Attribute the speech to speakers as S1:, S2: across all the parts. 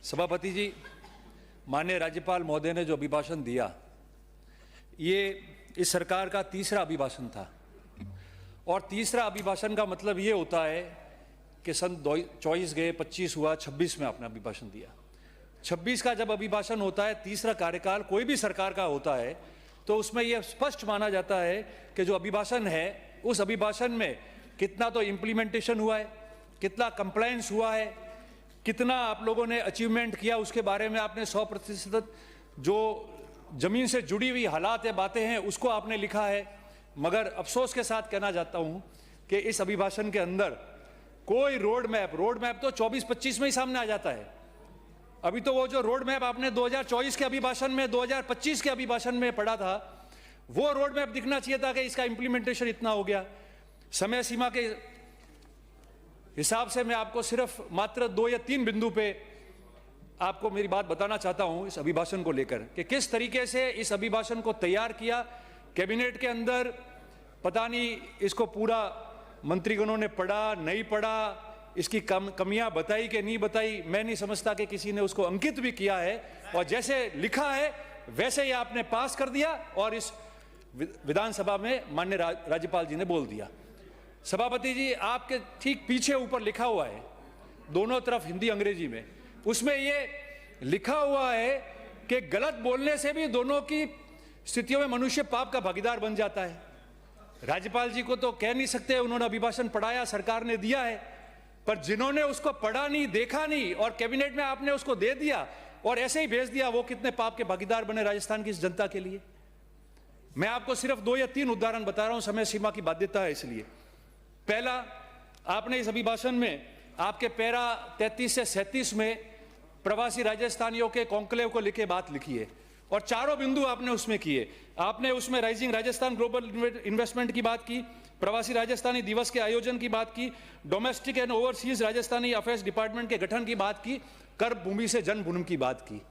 S1: सभापति जी, माननीय राज्यपाल महोदय ने जो अभिभाषण दिया, ये इस सरकार का तीसरा अभिभाषण था। और तीसरा अभिभाषण का मतलब ये होता है कि सन 24 गए, 25 हुआ, 26 में आपने अभिभाषण दिया। 26 का जब अभिभाषण होता है, तीसरा कार्यकाल कोई भी सरकार का होता है, तो उसमें यह स्पष्ट माना जाता है कि जो अभिभाषण है, उस अभिभाषण में कितना तो इम्प्लीमेंटेशन हुआ है, कितना कंप्लायंस हुआ है, कितना आप लोगों ने अचीवमेंट किया, उसके बारे में आपने 100% जो जमीन से जुड़ी हुई हालात है, बातें हैं, उसको आपने लिखा है। मगर अफसोस के साथ कहना चाहता हूं कि इस अभिभाषण के अंदर कोई रोड मैप तो 24-25 में ही सामने आ जाता है। अभी तो वो जो रोड मैप आपने 2024 के अभिभाषण में, 2025 के अभिभाषण में पढ़ा था, वो रोड मैप दिखना चाहिए था कि इसका इंप्लीमेंटेशन इतना हो गया। समय सीमा के हिसाब से मैं आपको सिर्फ मात्र 2 या 3 बिंदु पे आपको मेरी बात बताना चाहता हूं इस अभिभाषण को लेकर कि किस तरीके से इस अभिभाषण को तैयार किया कैबिनेट के अंदर। पता नहीं इसको पूरा मंत्रीगणों ने पढ़ा, नहीं पढ़ा, इसकी कमियां बताई कि नहीं बताई, मैं नहीं समझता कि किसी ने उसको अंकित भी किया है। और जैसे लिखा है वैसे ही आपने पास कर दिया और इस विधानसभा में माननीय राज्यपाल जी ने बोल दिया। सभापति जी, आपके ठीक पीछे ऊपर लिखा हुआ है, दोनों तरफ हिंदी अंग्रेजी में, उसमें ये लिखा हुआ है कि गलत बोलने से भी दोनों की स्थितियों में मनुष्य पाप का भागीदार बन जाता है। राज्यपाल जी को तो कह नहीं सकते, उन्होंने अभिभाषण पढ़ाया, सरकार ने दिया है, पर जिन्होंने उसको पढ़ा नहीं, देखा नहीं और कैबिनेट में आपने उसको दे दिया और ऐसे ही भेज दिया, वो कितने पाप के भागीदार बने राजस्थान की इस जनता के लिए। मैं आपको सिर्फ 2 या 3 उदाहरण बता रहा हूं, समय सीमा की बाध्यता है इसलिए। पहला, आपने इस अभिभाषण में आपके पैरा 33 से 37 में प्रवासी राजस्थानियों के कॉन्क्लेव को लेके बात लिखी है और चारों बिंदु आपने उसमें किए। आपने उसमें राइजिंग राजस्थान ग्लोबल इन्वेस्टमेंट की बात की, प्रवासी राजस्थानी दिवस के आयोजन की बात की, domestic and overseas Rajasthani affairs department के गठन की बात की, कर भूमि से जन्मभूमि की बात की।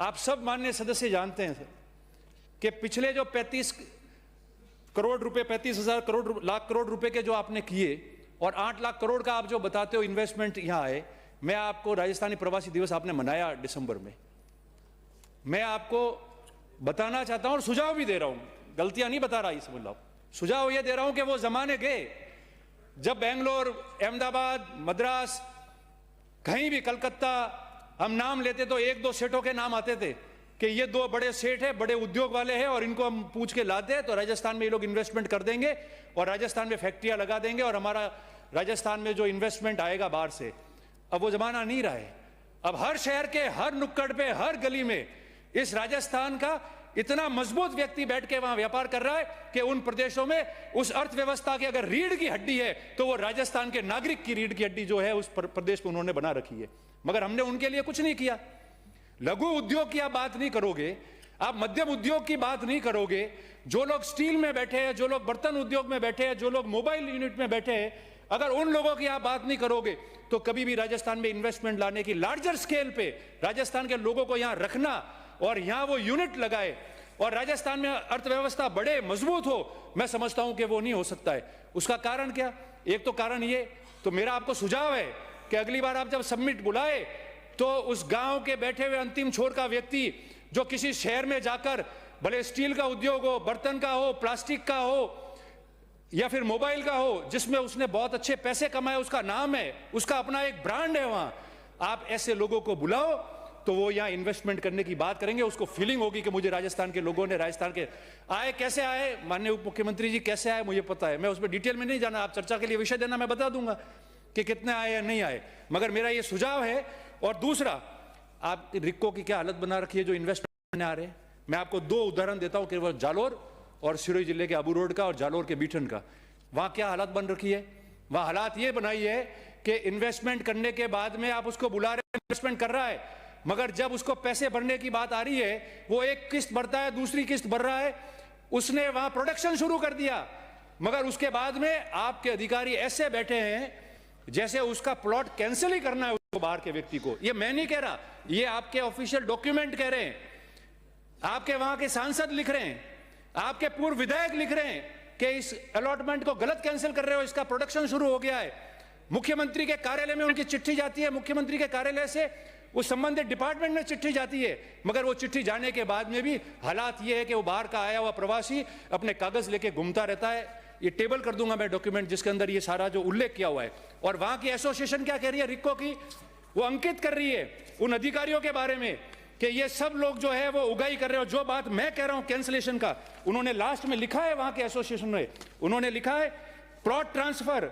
S1: आप सब माननीय सदस्य जानते हैं कि पिछले जो 35 करोड़ रुपए, 35,000 लाख करोड़ रुपए के जो आपने किए और 8 लाख करोड़ का आप जो बताते हो इन्वेस्टमेंट यहाँ आए। मैं आपको राजस्थानी प्रवासी दिवस आपने मनाया दिसंबर में, मैं आपको बताना चाहता हूं और सुझाव भी दे रहा हूं, गलतियां नहीं बता रहा, इस बोल रहा हूं, सुझाव ये दे रहा हूं कि वो जमाने गए जब बेंगलोर, अहमदाबाद, मद्रास, कहीं भी, कलकत्ता, हम नाम लेते तो 1-2 सेठों के नाम आते थे कि ये 2 बड़े सेठ हैं, बड़े उद्योग वाले हैं और इनको हम पूछ के लाते तो राजस्थान में ये लोग इन्वेस्टमेंट कर देंगे और राजस्थान में फैक्ट्रियां लगा देंगे और हमारा राजस्थान में जो इन्वेस्टमेंट आएगा बाहर से। अब वो जमाना नहीं रहा है। अब हर शहर के हर नुक्कड़ पे, हर गली में इस राजस्थान का इतना मजबूत व्यक्ति बैठ के वहां व्यापार कर रहा है कि उन प्रदेशों में उस अर्थव्यवस्था की अगर रीढ़ की हड्डी है तो वो राजस्थान के नागरिक की रीढ़ की हड्डी जो है उस प्रदेश में उन्होंने बना रखी है। मगर हमने उनके लिए कुछ नहीं किया। लघु उद्योग की आप बात नहीं करोगे, आप मध्यम उद्योग की बात नहीं करोगे, जो लोग स्टील में बैठे हैं, जो लोग बर्तन उद्योग में बैठे हैं, जो लोग मोबाइल यूनिट में बैठे हैं, अगर उन लोगों की आप बात नहीं करोगे तो कभी भी राजस्थान में इन्वेस्टमेंट लाने की, लार्जर स्केल पे राजस्थान के लोगों को यहां रखना और यहां वो यूनिट लगाए और राजस्थान में अर्थव्यवस्था बड़े मजबूत हो, मैं समझता हूं कि वो नहीं हो सकता है। उसका कारण क्या? एक तो कारण ये, तो मेरा आपको सुझाव है कि अगली बार आप जब समिट बुलाए तो उस गांव के बैठे हुए अंतिम छोर का व्यक्ति जो किसी शहर में जाकर, भले स्टील का उद्योग हो, बर्तन का हो, प्लास्टिक का हो या फिर मोबाइल का हो, जिसमें उसने बहुत अच्छे पैसे कमाए, उसका नाम है, उसका अपना एक ब्रांड है, वहां आप ऐसे लोगों को बुलाओ तो वो यहाँ इन्वेस्टमेंट करने की बात करेंगे। उसको फीलिंग होगी कि मुझे राजस्थान के लोगों ने, राजस्थान के आए, कैसे आए, माननीय उप मुख्यमंत्री जी कैसे आए मुझे पता है, मैं उसमें डिटेल में नहीं जाना, आप चर्चा के लिए विषय देना, मैं बता दूंगा कि कितने आए या नहीं आए, मगर मेरा ये सुझाव है। और दूसरा, आप रिक्को की क्या हालत बना रखी है जो इन्वेस्टमेंट आ रहे हैं। मैं आपको 2 उदाहरण देता हूं कि वो जालोर और सिरोही जिले के अबू रोड का और जालोर के बीठन का, वहां क्या हालत बन रखी है। वहां हालात ये बनाई है कि इन्वेस्टमेंट करने के बाद में आप उसको बुला रहे हैं, इन्वेस्टमेंट कर रहा है, मगर जब उसको पैसे भरने की बात आ रही है, वो एक किस्त भरता है, दूसरी किस्त भर रहा है, उसने वहां प्रोडक्शन शुरू कर दिया, मगर उसके बाद में आपके अधिकारी ऐसे बैठे हैं जैसे उसका प्लॉट कैंसिल ही करना है उसको, बाहर के व्यक्ति को। ये मैं नहीं कह रहा, ये आपके ऑफिशियल डॉक्यूमेंट कह रहे हैं, आपके वहां के सांसद लिख रहे हैं, आपके पूर्व विधायक लिख रहे हैं कि इस अलॉटमेंट को गलत कैंसिल कर रहे हो, इसका प्रोडक्शन शुरू हो गया है। मुख्यमंत्री के कार्यालय में उनकी चिट्ठी जाती है, मुख्यमंत्री के कार्यालय से वो संबंधित डिपार्टमेंट में चिट्ठी जाती है, मगर वो चिट्ठी जाने के बाद में भी हालात ये है कि वो बाहर का आया हुआ प्रवासी अपने कागज लेके घूमता रहता है। ये टेबल कर दूंगा मैं डॉक्यूमेंट जिसके अंदर ये सारा जो उल्लेख किया हुआ है। और वहां की एसोसिएशन क्या कह रही है, रिक्को की, वो अंकित कर रही है उन अधिकारियों के बारे में कि ये सब लोग जो है वो उगाई कर रहे हो। जो बात मैं कह रहा हूं कैंसलेशन का, उन्होंने लास्ट में लिखा है, वहां के एसोसिएशन में उन्होंने लिखा है प्लॉट ट्रांसफर,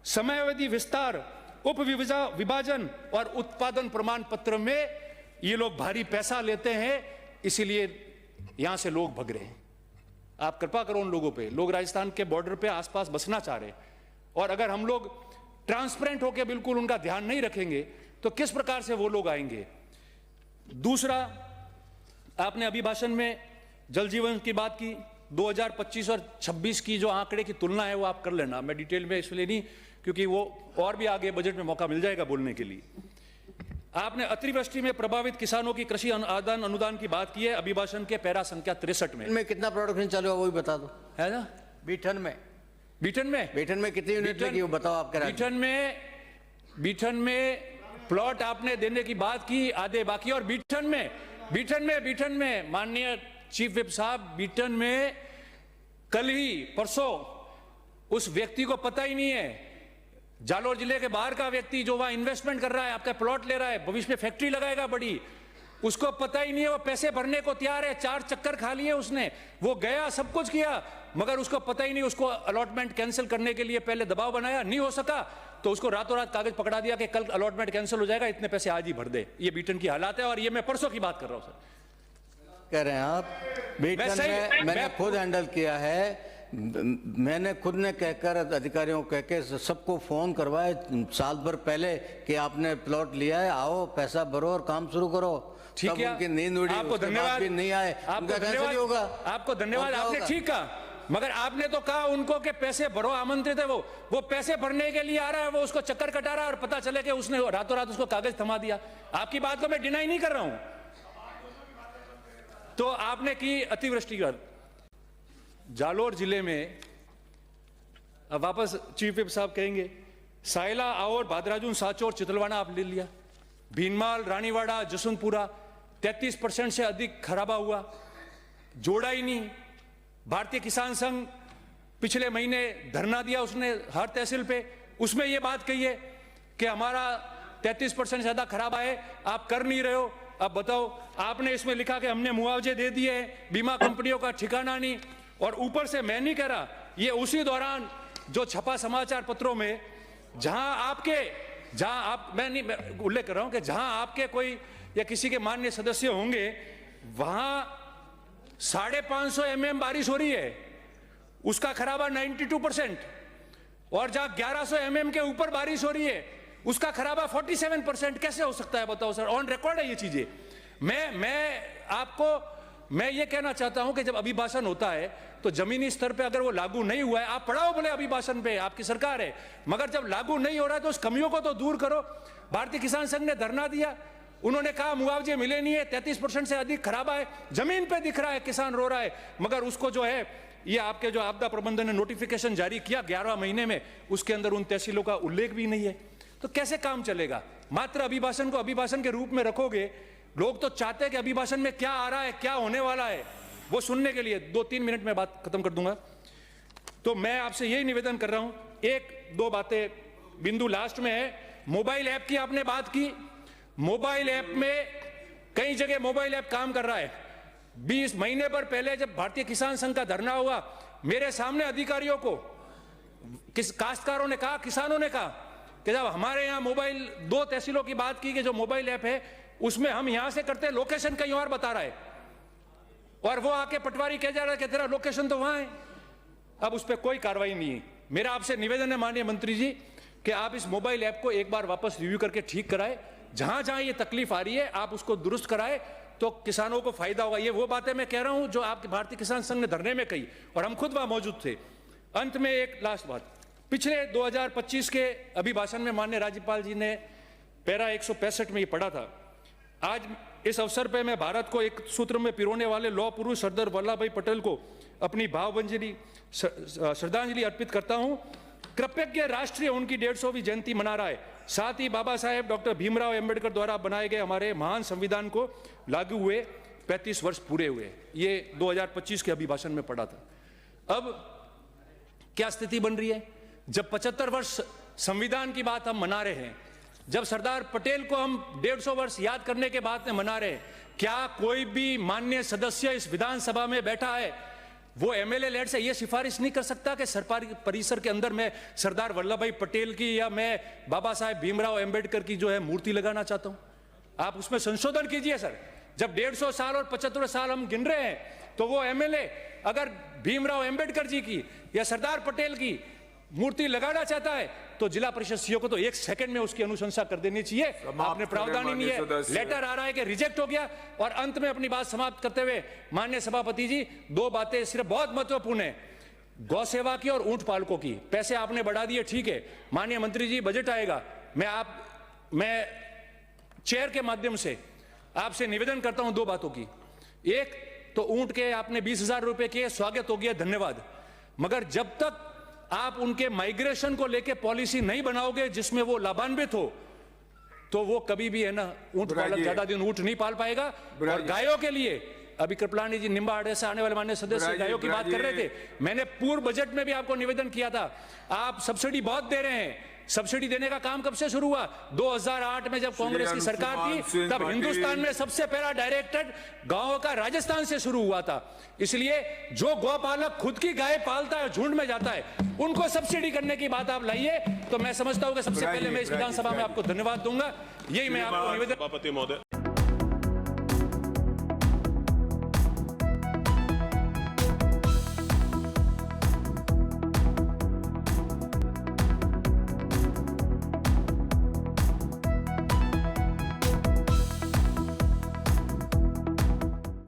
S1: समयावधि विस्तार, उप विभाजन और उत्पादन प्रमाण पत्र में ये लोग भारी पैसा लेते हैं, इसीलिए यहां से लोग भग रहे हैं। आप कृपा करो उन लोगों पे, लोग राजस्थान के बॉर्डर पे आसपास बसना चाह रहे हैं, और अगर हम लोग ट्रांसपेरेंट होकर बिल्कुल उनका ध्यान नहीं रखेंगे तो किस प्रकार से वो लोग आएंगे। दूसरा, आपने अभिभाषण में जल जीवन की बात की, 2025 और 26 की जो आंकड़े की तुलना है वो आप कर लेना, मैं डिटेल में इसलिए नहीं, क्योंकि वो और भी आगे बजट में मौका मिल जाएगा बोलने के लिए। आपने अतिवृष्टि में प्रभावित किसानों की कृषि अनुदान की बात की है अभिभाषण के पैरा संख्या 63 में।
S2: कितना प्रोडक्शन चालू है वो भी बता दो,
S1: है ना।
S2: बीठन में कितनी यूनिट लगी वो बताओ आपके राज्य।
S1: बीठन में प्लॉट आपने देने की बात की, आधे बाकी। और बीठन में माननीय चीफ विप साहब, बीठन में कल ही परसों उस व्यक्ति को पता ही नहीं है, जालोर जिले के बाहर का व्यक्ति जो वहां इन्वेस्टमेंट कर रहा है, आपका प्लॉट ले रहा है, भविष्य में फैक्ट्री लगाएगा बड़ी, उसको पता ही नहीं है, वो पैसे भरने को तैयार है, 4 चक्कर खा लिए उसने, वो गया, सब कुछ किया, मगर उसको पता ही नहीं। उसको अलॉटमेंट कैंसिल करने के लिए पहले दबाव बनाया, नहीं हो सका तो उसको रातों रात कागज पकड़ा दिया कि कल अलॉटमेंट कैंसिल हो जाएगा, इतने पैसे आज ही भर दे। ये बीटन की हालात है, और ये मैं परसों की बात कर रहा हूं सर।
S2: कह रहे हैं आप बीटन में मैंने खुद हैंडल किया है, मैंने खुद ने कहकर अधिकारियों को कहकर सबको फोन करवाए साल भर पहले कि आपने प्लॉट लिया है, आओ पैसा भरो और काम शुरू करो।
S1: ठीक है,
S2: उनकी नींद उड़ी,
S1: आपको धन्यवाद,
S2: भी नहीं आए,
S1: आपको धन्यवाद होगा, आपको धन्यवाद, आपने ठीक कहा, मगर आपने तो कहा उनको कि पैसे भरो, आमंत्रित है वो पैसे भरने के लिए आ रहा है, वो उसको चक्कर कटा रहा है, और पता चले कि उसने रातों रात उसको कागज थमा दिया। आपकी बात को मैं डिनाई नहीं कर रहा हूं। तो आपने की अतिवृष्टि कर जालोर जिले में, अब वापस चीफ विप साहब कहेंगे, सायला, और भादराजून, सांचौर, चितलवाड़ा आप ले लिया, भीनमाल, रानीवाड़ा, जसवंतपुरा 33% से अधिक खराबा हुआ, जोड़ा ही नहीं। भारतीय किसान संघ पिछले महीने धरना दिया उसने हर तहसील पे, उसमें यह बात कही है कि हमारा 33% से ज्यादा खराबा है, आप कर नहीं रहे हो। अब बताओ, आपने इसमें लिखा कि हमने मुआवजे दे दिए, बीमा कंपनियों का ठिकाना नहीं, और ऊपर से मैं नहीं कह रहा, ये उसी दौरान जो छपा समाचार पत्रों में, मैं उल्लेख कर रहा हूं कि जहां आपके कोई या किसी के माननीय सदस्य होंगे, वहां 550 mm बारिश हो रही है, उसका खराबा 92%, और जहां 1100 mm के ऊपर बारिश हो रही है उसका खराबा 47%। कैसे हो सकता है बताओ सर, ऑन रिकॉर्ड है ये चीजें। मैं ये कहना चाहता हूं कि जब अभिभाषण होता है तो जमीनी स्तर पे अगर वो लागू नहीं हुआ है, आप पढ़ाओ बोले अभिभाषण पे, आपकी सरकार है, मगर जब लागू नहीं हो रहा है तो उस कमियों को तो दूर करो। भारतीय किसान संघ ने धरना दिया, उन्होंने कहा मुआवजे मिले नहीं है, 33% से अधिक खराबा है, जमीन पे दिख रहा है, किसान रो रहा है, मगर उसको जो है ये आपके जो आपदा प्रबंधन ने नोटिफिकेशन जारी किया 11 महीने में, उसके अंदर उन तहसीलों का उल्लेख भी नहीं है। तो कैसे काम चलेगा? मात्र अभिभाषण को अभिभाषण के रूप में रखोगे, लोग तो चाहते हैं कि अभिभाषण में क्या आ रहा है, क्या होने वाला है, वो सुनने के लिए 2-3 मिनट में बात खत्म कर दूंगा। तो मैं आपसे यही निवेदन कर रहा हूं, 1-2 बातें, बिंदु लास्ट में है। मोबाइल ऐप की आपने बात की, मोबाइल ऐप में कई जगह मोबाइल ऐप काम कर रहा है। 20 महीने पर पहले जब भारतीय किसान संघ का धरना हुआ, मेरे सामने अधिकारियों को काश्तकारों ने कहा, किसानों ने कहा कि जब हमारे यहाँ मोबाइल 2 तहसीलों की बात की कि जो मोबाइल ऐप है उसमें हम यहां से करते हैं, लोकेशन कहीं और बता रहा है, और वो आके पटवारी कह जा रहा है कि तेरा लोकेशन तो वहां है। अब उस पर कोई कार्रवाई नहीं है। मेरा आपसे निवेदन है माननीय मंत्री जी कि आप इस मोबाइल ऐप को एक बार वापस रिव्यू करके ठीक कराए, जहां जहां ये तकलीफ आ रही है आप उसको दुरुस्त कराए, तो किसानों को फायदा होगा। ये वो बातें मैं कह रहा हूं जो आपके भारतीय किसान संघ ने धरने में कही, और हम खुद वहां मौजूद थे। अंत में एक लास्ट बात, पिछले 2025 के अभिभाषण में माननीय राज्यपाल जी ने पैरा 165 में ये पढ़ा था। आज इस अवसर पर मैं भारत को एक सूत्र में पिरोने वाले लौह पुरुष सरदार वल्लभ भाई पटेल को अपनी भावभंजनी श्रद्धांजलि अर्पित करता हूं। कृतज्ञ राष्ट्रीय उनकी 150वीं जयंती मना रहा है। साथ ही बाबा साहेब डॉक्टर भीमराव अंबेडकर द्वारा बनाए गए हमारे महान संविधान को लागू हुए 35 वर्ष पूरे हुए। ये 2025 के अभिभाषण में पढ़ा था। अब क्या स्थिति बन रही है? जब 75 वर्ष संविधान की बात हम मना रहे हैं, जब सरदार पटेल को हम 150 वर्ष याद करने के बाद में मना रहे हैं, क्या कोई भी माननीय सदस्य इस विधानसभा में बैठा है वो एमएलए लेड से ये सिफारिश नहीं कर सकता कि सरकारी परिसर के अंदर मैं सरदार वल्लभ भाई पटेल की या मैं बाबा साहेब भीमराव अंबेडकर की जो है मूर्ति लगाना चाहता हूं? आप उसमें संशोधन कीजिए सर। जब 150 साल और 75 साल हम गिन रहे हैं तो वो एमएलए अगर भीमराव अंबेडकर जी की या सरदार पटेल की मूर्ति लगाना चाहता है तो जिला परिषद सीईओ को तो 1 सेकंड में उसकी अनुशंसा कर देनी चाहिए। आपने प्रावधान ही नहीं है, लेटर आ रहा है कि रिजेक्ट हो गया। और अंत में अपनी बात समाप्त करते हुए माननीय सभापति जी, 2 बातें सिर्फ बहुत महत्वपूर्ण है, गौ सेवा की और ऊंट पालकों की। पैसे आपने बढ़ा दिए, ठीक है, माननीय मंत्री जी बजट आएगा, मैं चेयर के माध्यम से आपसे निवेदन करता हूं 2 बातों की। एक तो ऊंट के आपने 20,000 रुपए किए, स्वागत हो गया, धन्यवाद। मगर जब तक आप उनके माइग्रेशन को लेके पॉलिसी नहीं बनाओगे जिसमें वो लाभान्वित हो तो वो कभी भी है ना ऊंट पालक ज्यादा दिन ऊंट नहीं पाल पाएगा। और गायों के लिए अभी कृपलानी जी निम्बाड़े से आने वाले माननीय सदस्य गायों की बात कर रहे थे, मैंने पूर्व बजट में भी आपको निवेदन किया था, आप सब्सिडी बहुत दे रहे हैं। सब्सिडी देने का काम कब से शुरू हुआ? 2008 में जब कांग्रेस की सरकार थी तब हिंदुस्तान में सबसे पहला डायरेक्टेड गांवों का राजस्थान से शुरू हुआ था। इसलिए जो गौपालक खुद की गाय पालता है, झुंड में जाता है, उनको सब्सिडी करने की बात आप लाइए। तो मैं समझता हूं कि सबसे पहले मैं इस विधानसभा में आपको धन्यवाद दूंगा। यही मैं आपको निवेदन।
S3: सभापति महोदय,